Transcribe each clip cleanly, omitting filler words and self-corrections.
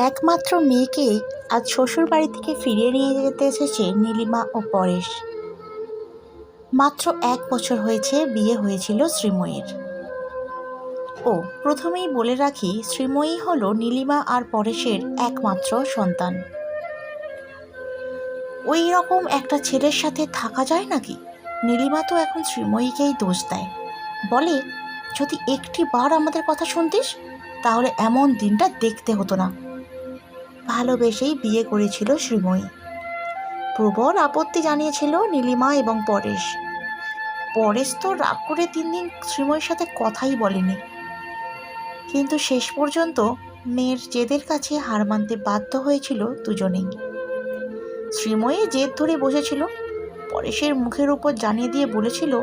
একমাত্র মেয়েকে আজ শ্বশুর বাড়ি থেকে ফিরিয়ে নিয়ে যেতে এসেছে নীলিমা ও পরেশ। মাত্র 1 বছর হয়েছে বিয়ে হয়েছিল শ্রীময়ীর। প্রথমেই বলে রাখি, শ্রীময়ী হলো নীলিমা আর পরেশের একমাত্র সন্তান। ওই রকম একটা ছেলের সাথে থাকা যায় নাকি? নীলিমা তো এখন শ্রীময়ীকেই দোষ দেয়, বলে যদি একটি বার আমাদের কথা শুনতিস তাহলে এমন দিনটা দেখতে হতো না। ভালোবেসেই বিয়ে করেছিল শ্রীময়ী। প্রবল আপত্তি জানিয়েছিল নীলিমা এবং পরেশ। পরেশ তো রাগ করে 3 দিন শ্রীময়ীর সাথে কথাই বলেনি। কিন্তু শেষ পর্যন্ত মেয়ের জেদের কাছে হার মানতে বাধ্য হয়েছিল দুজনেই। শ্রীময়ী জেদ ধরে বসেছিল, পরেশের মুখের উপর জানিয়ে দিয়ে বলেছিল,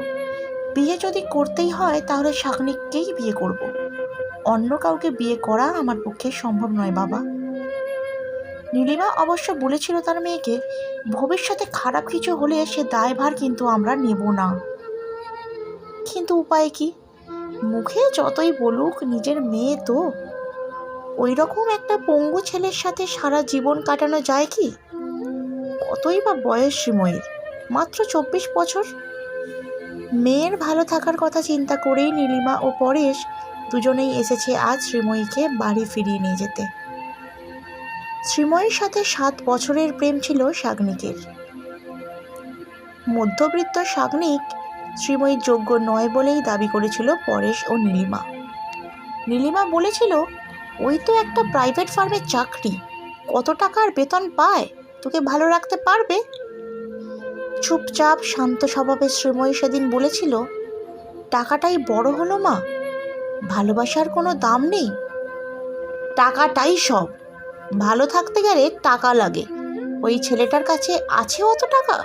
বিয়ে যদি করতেই হয় তাহলে শাকনিককেই বিয়ে করব। অন্য কাউকে বিয়ে করা আমার পক্ষে সম্ভব নয় বাবা। নীলিমা অবশ্য বলেছিল তার মেয়েকে, ভবিষ্যতে খারাপ কিছু হলে সে দায়ভার কিন্তু আমরা নেব না। কিন্তু উপায় কি? মুখে যতই বলুক নিজের মেয়ে তো। ওই রকম একটা পঙ্গু ছেলের সাথে সারা জীবন কাটানো যায় কি? কতই বা বয়স শ্রীময়ীর, মাত্র 24 বছর। মেয়ের ভালো থাকার কথা চিন্তা করেই নীলিমা ও পরেশ দুজনেই এসেছে আজ শ্রীময়ীকে বাড়ি ফিরিয়ে নিয়ে যেতে। শ্রীময়ীর সাথে 7 বছরের প্রেম ছিল শাগনিকের। মধ্যবিত্ত শাগনিক শ্রীময়ীর যোগ্য নয় বলেই দাবি করেছিল পরেশ ও নীলিমা। নীলিমা বলেছিল, ওই তো একটা প্রাইভেট ফার্মের চাকরি, কত টাকার বেতন পায়, তোকে ভালো রাখতে পারবে? চুপচাপ শান্ত স্বভাবের শ্রীময়ী সেদিন বলেছিল, টাকাটাই বড় হলো মা, ভালোবাসার কোনো দাম নেই। টাকাটাই সব, ভালো থাকতে গেলে টাকা লাগে, ওই ছেলেটার কাছে আছে অত টাকা?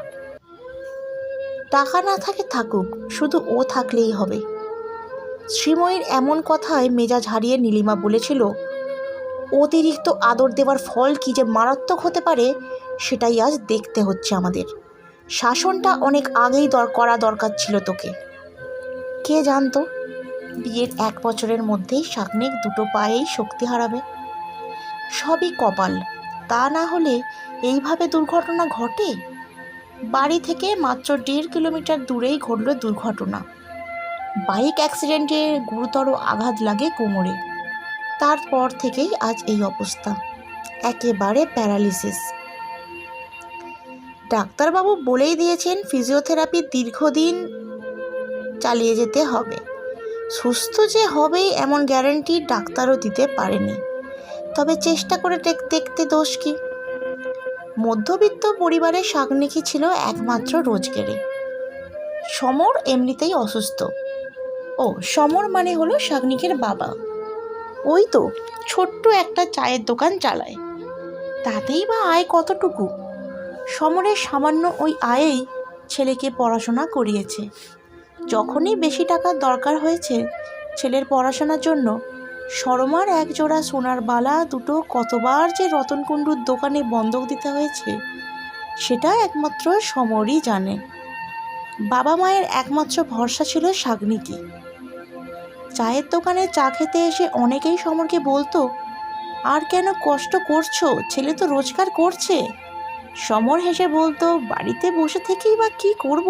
টাকা না থাকে থাকুক, শুধু ও থাকলেই হবে। শ্রীময়ীর এমন কথায় মেজাজ হারিয়ে নীলিমা বলেছিল, অতিরিক্ত আদর দেওয়ার ফল কি যে মারাত্মক হতে পারে সেটাই আজ দেখতে হচ্ছে আমাদের। শাসনটা অনেক আগেই করা দরকার ছিল তোকে। কে জানতো বিয়ের 1 বছরের মধ্যেই শাকনিক দুটো পায়েই শক্তি হারাবে। সবই কপাল, তা না হলে এইভাবে দুর্ঘটনা ঘটে? বাড়ি থেকে মাত্র 1.5 কিলোমিটার দূরেই ঘটল দুর্ঘটনা। বাইক অ্যাক্সিডেন্টে গুরুতর আঘাত লাগে কোমরে। তারপর থেকেই আজ এই অবস্থা, একেবারে প্যারালিসিস। ডাক্তারবাবু বলেই দিয়েছেন ফিজিওথেরাপি দীর্ঘদিন চালিয়ে যেতে হবে। সুস্থ যে হবে এমন গ্যারান্টি ডাক্তারও দিতে পারেনি, তবে চেষ্টা করে দেখতে দোষ কি? মধ্যবিত্ত পরিবারের শাগনিকই ছিল একমাত্র রোজগেরে। সমর এমনিতেই অসুস্থ। সমর মানে হলো শাগনিকের বাবা। ওই তো ছোট্ট একটা চায়ের দোকান চালায়, তাতেই বা আয় কতটুকু? সমরের সামান্য ওই আয়েই ছেলেকে পড়াশোনা করিয়েছে। যখনই বেশি টাকার দরকার হয়েছে ছেলের পড়াশোনার জন্য, সরমার 1 জোড়া সোনার বালা দুটো কতবার যে রতনকুণ্ডুর দোকানে বন্ধক দিতে হয়েছে সেটা একমাত্র সমরই জানে। বাবা মায়ের একমাত্র ভরসা ছিল শাগনিকই। চায়ের দোকানে চা খেতে এসে অনেকেই সমরকে বলতো, আর কেন কষ্ট করছো, ছেলে তো রোজগার করছে। সমর হেসে বলতো, বাড়িতে বসে থেকেই বা কী করব,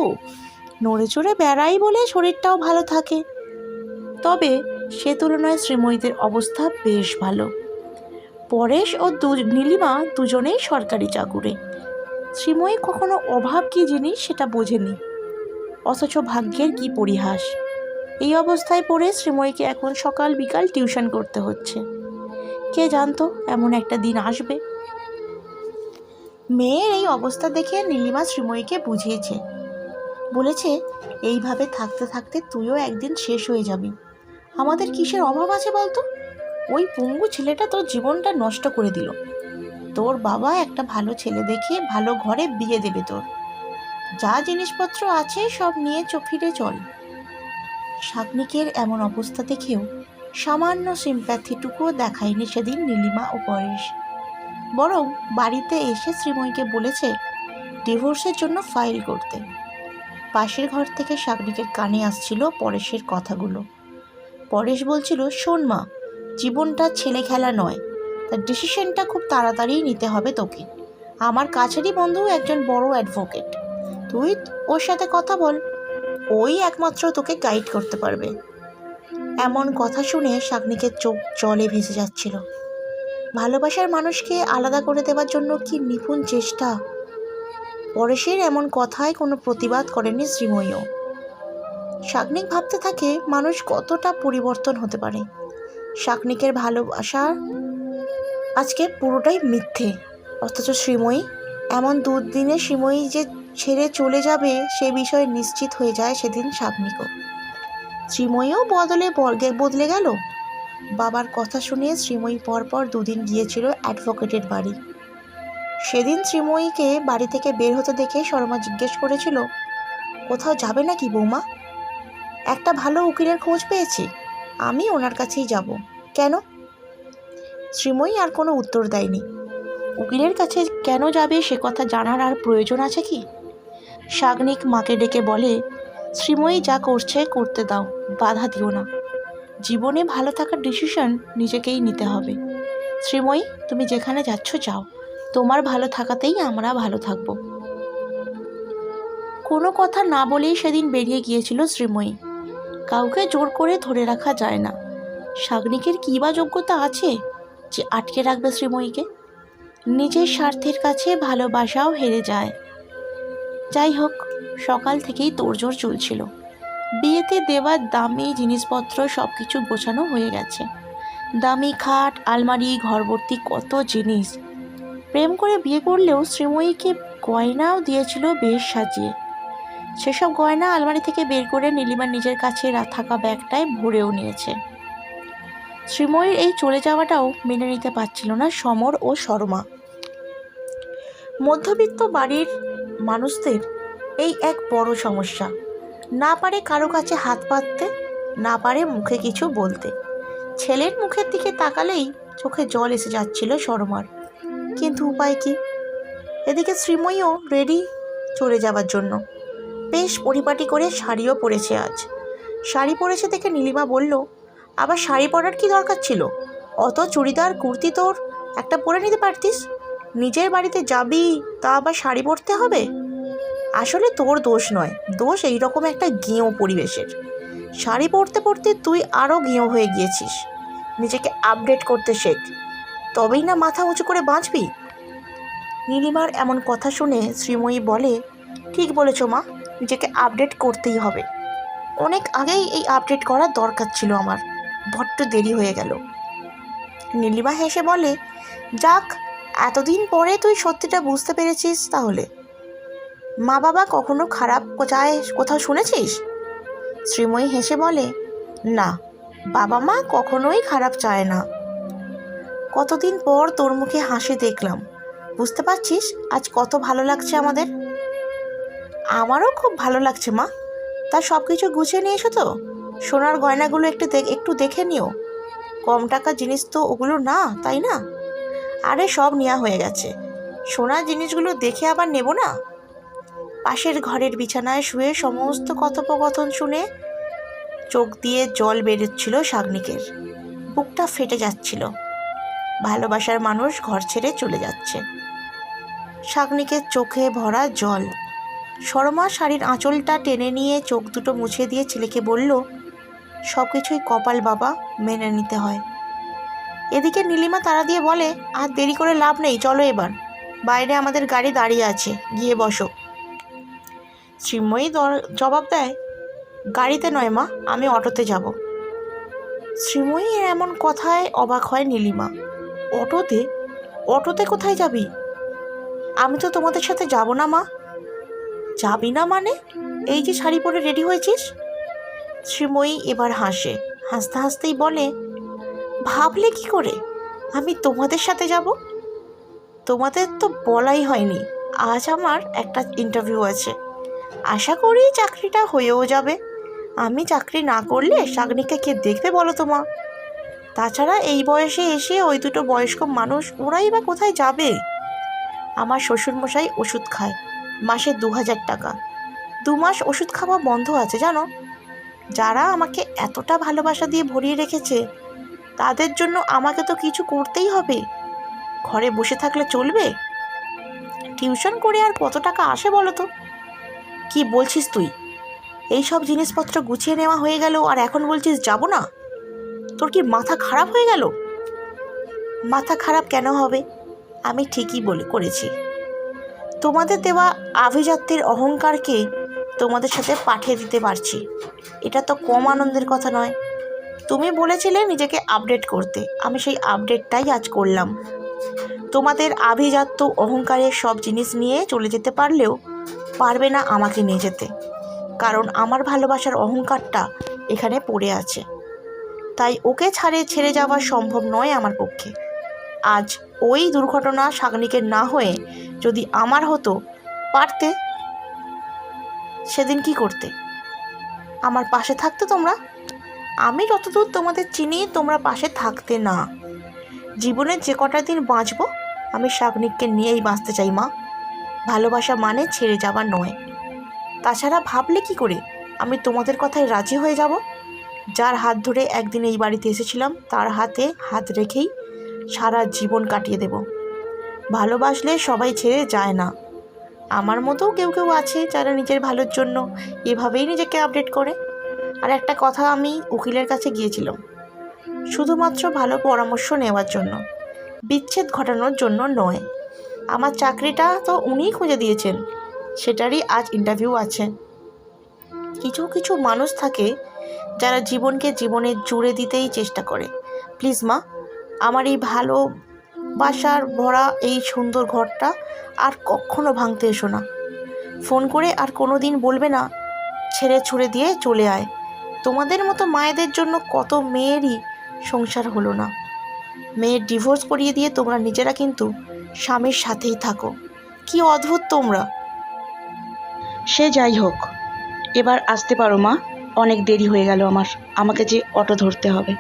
নড়ে চড়ে বেড়াই বলে শরীরটাও ভালো থাকে। তবে সে তুলনায় শ্রীময়ীদের অবস্থা বেশ ভালো। পরেশ ও নীলিমা দুজনেই সরকারি চাকুরে। শ্রীময়ী কখনো অভাব কী জিনিস সেটা বোঝেনি, অথচ ভাগ্যের কি পরিহাস, এই অবস্থায় পড়ে শ্রীময়ীকে এখন সকাল বিকাল টিউশন করতে হচ্ছে। কে জানতো এমন একটা দিন আসবে। মেয়ের এই অবস্থা দেখে নীলিমা শ্রীময়ীকে বুঝিয়েছে, বলেছে, এইভাবে থাকতে থাকতে তুইও একদিন শেষ হয়ে যাবি। আমাদের কিসের অভাব আছে বলতো? ওই পঙ্গু ছেলেটা তোর জীবনটা নষ্ট করে দিল। তোর বাবা একটা ভালো ছেলে দেখে ভালো ঘরে বিয়ে দেবে তোর। যা জিনিসপত্র আছে সব নিয়ে ফিরে চল। শাগনিকের এমন অবস্থা দেখেও সামান্য সিম্প্যাথিটুকুও দেখায়নি সেদিন নীলিমা ও পরেশ। বরং বাড়িতে এসে শ্রীময়ীকে বলেছে ডিভোর্সের জন্য ফাইল করতে। পাশের ঘর থেকে শাগনিকের কানে আসছিল পরেশের কথাগুলো। পরেশ বলছিল, শোন মা, জীবনটা ছেলে খেলা নয়, তার ডিসিশনটা খুব তাড়াতাড়ি নিতে হবে তোকে। আমার কাছেরই বন্ধু একজন বড় অ্যাডভোকেট, তুই ওর সাথে কথা বল, ওই একমাত্র তোকে গাইড করতে পারবে। এমন কথা শুনে শাগনিকের চোখ জলে ভেসে যাচ্ছিল। ভালোবাসার মানুষকে আলাদা করে দেওয়ার জন্য কি নিপুণ চেষ্টা। পরেশের এমন কথায় কোনো প্রতিবাদ করেনি শ্রীময়ীও। শাগনিক ভাবতে থাকে মানুষ কতটা পরিবর্তন হতে পারে। শাগনিকের ভালোবাসা আজকে পুরোটাই মিথ্যে, অথচ শ্রীময়ী এমন দুদিনে শ্রীময়ী যে ছেড়ে চলে যাবে সে বিষয়ে নিশ্চিত হয়ে যায় সেদিন শাগনিকও। শ্রীময়ীও বদলে গেল। বাবার কথা শুনে শ্রীময়ী পরপর দুদিন গিয়েছিল অ্যাডভোকেটের বাড়ি। সেদিন শ্রীময়ীকে বাড়ি থেকে বের হতে দেখে শর্মা জিজ্ঞেস করেছিল, কোথাও যাবে নাকি বৌমা? একটা ভালো উকিলের খোঁজ পেয়েছি, আমি ওনার কাছেই যাব। কেন? শ্রীময়ী আর কোনো উত্তর দেয়নি। উকিলের কাছে কেন যাবে সে কথা জানার আর প্রয়োজন আছে কি? শাগনিক মাকে ডেকে বলে, শ্রীময়ী যা করছে করতে দাও, বাধা দিও না। জীবনে ভালো থাকার ডিসিশন নিজেকেই নিতে হবে। শ্রীময়ী, তুমি যেখানে যাচ্ছ যাও, তোমার ভালো থাকাতেই আমরা ভালো থাকব। কোনো কথা না বলেই সেদিন বেরিয়ে গিয়েছিল শ্রীময়ী। কাউকে জোর করে ধরে রাখা যায় না। শাগনিকের কী বা যোগ্যতা আছে যে আটকে রাখবে শ্রীময়ীকে? নিজের স্বার্থের কাছে ভালোবাসাও হেরে যায়। যাই হোক, সকাল থেকেই তোড়জোড় চলছিল। বিয়েতে দেওয়ার দামি জিনিসপত্র সব কিছু গোছানো হয়ে গেছে। দামি খাট, আলমারি, ঘরভর্তি কত জিনিস। প্রেম করে বিয়ে করলেও শ্রীময়ীকে গয়নাও দিয়েছিল বেশ সাজিয়ে। সেসব গয়না আলমারি থেকে বের করে নীলিমা নিজের কাছে থাকা ব্যাগটায় ভরেও নিয়েছে। শ্রীময়ীর এই চলে যাওয়াটাও মেনে নিতে পারছিল না সমর ও শর্মা। মধ্যবিত্ত বাড়ির মানুষদের এই এক বড় সমস্যা। না পারে কারো কাছে হাত পাততে, না পারে মুখে কিছু বলতে। ছেলের মুখের দিকে তাকালেই চোখে জল এসে যাচ্ছিল শর্মার, কিন্তু উপায় কি? এদিকে শ্রীময়ীও রেডি চলে যাওয়ার জন্য। বেশ পরিপাটি করে শাড়িও পরেছে আজ। শাড়ি পরেছে দেখে নীলিমা বলল, আবার শাড়ি পরার কি দরকার ছিল? অত চুড়িদার কুর্তি তোর একটা পরে নিতে পারতিস। নিজের বাড়িতে যাবি, তা আবার শাড়ি পরতে হবে? আসলে তোর দোষ নয়, দোষ এইরকম একটা গেঁয়ো পরিবেশের। শাড়ি পরতে পরতে তুই আরও গেঁয়ো হয়ে গিয়েছিস। নিজেকে আপডেট করতে শেখ, তবেই না মাথা উঁচু করে বাঁচবি। নীলিমার এমন কথা শুনে শ্রীময়ী বলে, ঠিক বলেছ মা, নিজেকে আপডেট করতেই হবে। অনেক আগেই এই আপডেট করার দরকার ছিল আমার, বড্ড দেরি হয়ে গেল। নীলিমা হেসে বলে, যাক, এতদিন পরে তুই সত্যিটা বুঝতে পেরেছিস তাহলে। মা বাবা কখনো খারাপ চায় কোথাও শুনেছিস? শ্রীময়ী হেসে বলে, না, বাবা মা কখনোই খারাপ চায় না। কতদিন পর তোর মুখে হাসি দেখলাম, বুঝতে পারছিস আজ কত ভালো লাগছে আমাদের? আমারও খুব ভালো লাগছে মা। তা সব কিছু গুছিয়ে নিয়ে এসো তো? সোনার গয়নাগুলো একটু দেখে নিও। কম টাকার জিনিস তো ওগুলো না, তাই না? আরে সব নেওয়া হয়ে গেছে, সোনার জিনিসগুলো দেখে আবার নেব না? পাশের ঘরের বিছানায় শুয়ে সমস্ত কথোপকথন শুনে চোখ দিয়ে জল বেরোচ্ছিল শাগনিকের। বুকটা ফেটে যাচ্ছিল। ভালোবাসার মানুষ ঘর ছেড়ে চলে যাচ্ছে। শাগনিকের চোখে ভরা জল। শর্মা শাড়ির আঁচলটা টেনে নিয়ে চোখ দুটো মুছে দিয়ে ছেলেকে বলল, সব কিছুই কপাল বাবা, মেনে নিতে হয়। এদিকে নীলিমা তাড়া দিয়ে বলে, আর দেরি করে লাভ নেই, চলো এবার, বাইরে আমাদের গাড়ি দাঁড়িয়ে আছে, গিয়ে বসো। শ্রীময়ী জবাব দেয়, গাড়িতে নয় মা, আমি অটোতে যাব। শ্রীময়ীর এমন কথায় অবাক হয় নীলিমা। অটোতে? অটোতে কোথায় যাবি? আমি তো তোমাদের সাথে যাব না মা। যাবি না মানে? এই যে শাড়ি পরে রেডি হয়েছিস। শ্রীময়ী এবার হাসে, হাসতে হাসতেই বলে, ভাবলে কি করে আমি তোমাদের সাথে যাব? তোমাদের তো বলাই হয়নি আজ আমার একটা ইন্টারভিউ আছে। আশা করি চাকরিটা হয়েও যাবে। আমি চাকরি না করলে শাগনিককে কে দেখবে বলো তো মা? তাছাড়া এই বয়সে এসে ওই দুটো বয়স্ক মানুষ, ওরাই বা কোথায় যাবে? আমার শ্বশুরমশাই ওষুধ খায়, মাসে 2000 টাকা। 2 মাস ওষুধ খাওয়া বন্ধ আছে জানো। যারা আমাকে এতটা ভালোবাসা দিয়ে ভরিয়ে রেখেছে, তাদের জন্য আমাকে তো কিছু করতেই হবে। ঘরে বসে থাকলে চলবে? টিউশন করে আর কত টাকা আসে বলো তো? কি বলছিস তুই? এই সব জিনিসপত্র গুছিয়ে নেওয়া হয়ে গেল আর এখন বলছিস যাব না? তোর কি মাথা খারাপ হয়ে গেল? মাথা খারাপ কেন হবে? আমি ঠিকই করেছি। তোমাদের দেওয়া আভিজাত্যের অহংকারকে তোমাদের সাথে পাঠিয়ে দিতে পারছি, এটা তো কম আনন্দের কথা নয়। তুমি বলেছিলে নিজেকে আপডেট করতে, আমি সেই আপডেটটাই আজ করলাম। তোমাদের আভিজাত্য অহংকারের সব জিনিস নিয়ে চলে যেতে পারলেও পারবে না আমাকে নিয়ে যেতে, কারণ আমার ভালোবাসার অহংকারটা এখানে পড়ে আছে। তাই ওকে ছেড়ে যাওয়া সম্ভব নয় আমার পক্ষে। আজ ওই দুর্ঘটনা সাগনিকের না হয়ে যদি আমার হতো, পারতে? সেদিন কি করতে? আমার পাশে থাকতে তোমরা? আমি যতদূর তোমাদের চিনি তোমরা পাশে থাকতে না। জীবনের যে কটা দিন বাঁচবো আমি সাগনিককে নিয়েই বাঁচতে চাই মা। ভালোবাসা মানে ছেড়ে যাওয়া নয়। তাছাড়া ভাবলে কি করে আমি তোমাদের কথায় রাজি হয়ে যাব? যার হাত ধরে একদিন এই বাড়িতে এসেছিলাম তার হাতে হাত রেখেই সারা জীবন কাটিয়ে দেব। ভালোবাসলে সবাই ছেড়ে যায় না। আমার মতোও কেউ কেউ আছে যারা নিজের ভালোর জন্য এভাবেই নিজেকে আপডেট করে। আর একটা কথা, আমি উকিলের কাছে গিয়েছিলাম শুধুমাত্র ভালো পরামর্শ নেওয়ার জন্য, বিচ্ছেদ ঘটানোর জন্য নয়। আমার চাকরিটা তো উনিই খুঁজে দিয়েছেন, সেটারই আজ ইন্টারভিউ আছে। কিছু কিছু মানুষ থাকে যারা জীবনকে জীবনে জুড়ে দিতেই চেষ্টা করে। প্লিজ মা, আমার এই ভালোবাসার ভরা এই সুন্দর ঘরটা আর কখনো ভাঙতে এসো না। ফোন করে আর কোনো দিন বলবে না ছেড়ে ছুড়ে দিয়ে চলে আয়। তোমাদের মতো মায়েদের জন্য কত মেয়েরই সংসার হলো না। মেয়ের ডিভোর্স করিয়ে দিয়ে তোমরা নিজেরা কিন্তু স্বামীর সাথেই থাকো। কি অদ্ভুত তোমরা! সে যাই হোক, এবার আসতে পারো মা, অনেক দেরি হয়ে গেল আমাকে যে অটো ধরতে হবে।